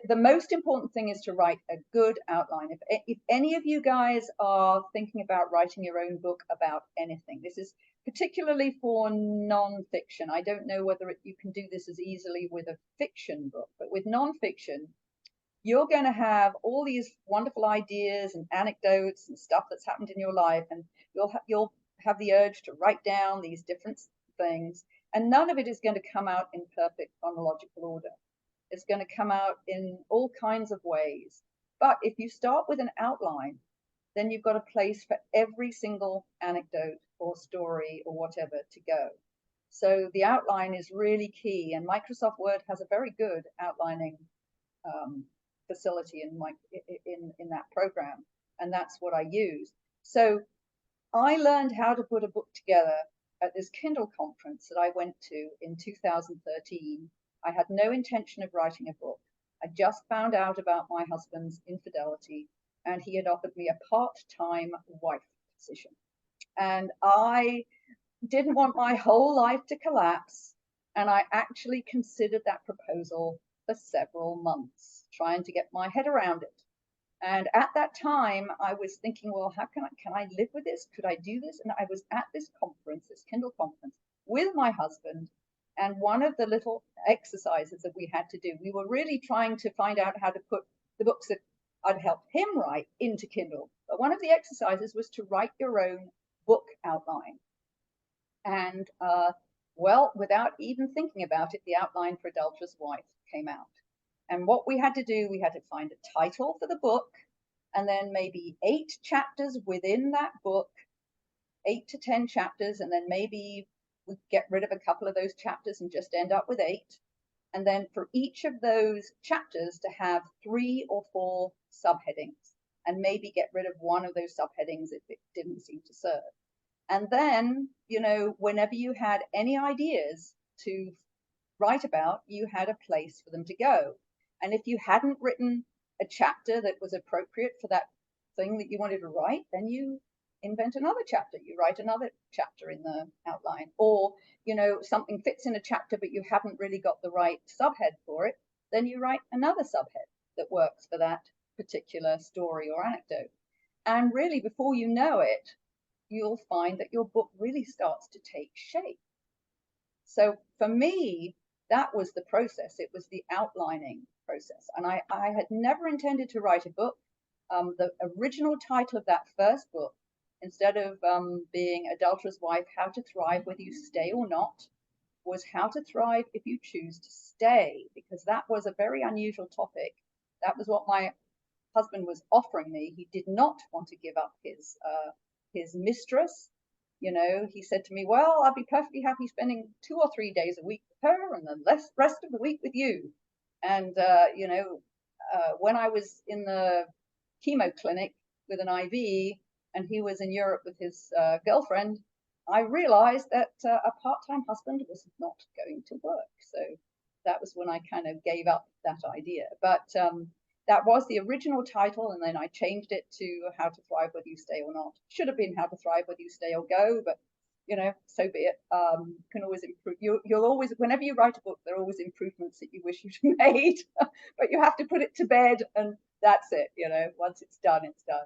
the most important thing is to write a good outline. If any of you guys are thinking about writing your own book about anything, this is particularly for non-fiction. I don't know whether you can do this as easily with a fiction book, but with non-fiction, you're going to have all these wonderful ideas and anecdotes and stuff that's happened in your life, and you'll have the urge to write down these different things, and none of it is going to come out in perfect chronological order. It's going to come out in all kinds of ways. But if you start with an outline, then you've got a place for every single anecdote or story or whatever to go. So the outline is really key, and Microsoft Word has a very good outlining facility in that program, and that's what I use. So I learned how to put a book together at this Kindle conference that I went to in 2013. I had no intention of writing a book. I just found out about my husband's infidelity, and he had offered me a part-time wife position. And I didn't want my whole life to collapse, and I actually considered that proposal for several months, trying to get my head around it. And at that time, I was thinking, well, how can I live with this? Could I do this? And I was at this conference, this Kindle conference, with my husband. And one of the little exercises that we had to do, we were really trying to find out how to put the books that I'd helped him write into Kindle. But one of the exercises was to write your own book outline. And well, without even thinking about it, the outline for Adulterous Wife came out. And what we had to do, we had to find a title for the book, and then maybe 8 chapters within that book, 8 to 10 chapters, and then maybe we get rid of a couple of those chapters and just end up with 8. And then for each of those chapters to have 3 or 4 subheadings, and maybe get rid of one of those subheadings if it didn't seem to serve. And then, you know, whenever you had any ideas to write about, you had a place for them to go. And if you hadn't written a chapter that was appropriate for that thing that you wanted to write, then you invent another chapter. You write another chapter in the outline. Or, you know, something fits in a chapter, but you haven't really got the right subhead for it, then you write another subhead that works for that particular story or anecdote. And really, before you know it, you'll find that your book really starts to take shape. So for me, that was the process. It was the outlining process. And I had never intended to write a book. The original title of that first book, instead of being Adulterous Wife, How to Thrive Whether You Stay or Not, was How to Thrive If You Choose to Stay, because that was a very unusual topic. That was what my husband was offering me. He did not want to give up his mistress. You know, he said to me, well, I'd be perfectly happy spending 2 or 3 days a week with her and the rest of the week with you. And, you know, when I was in the chemo clinic with an IV and he was in Europe with his girlfriend, I realized that a part-time husband was not going to work. So that was when I kind of gave up that idea. But that was the original title, and then I changed it to How to Thrive Whether You Stay or Not. Should have been How to Thrive Whether You Stay or Go, but you know, so be it. You can always improve. You'll always, whenever you write a book, there are always improvements that you wish you'd made, but you have to put it to bed, and that's it. You know, once it's done, it's done.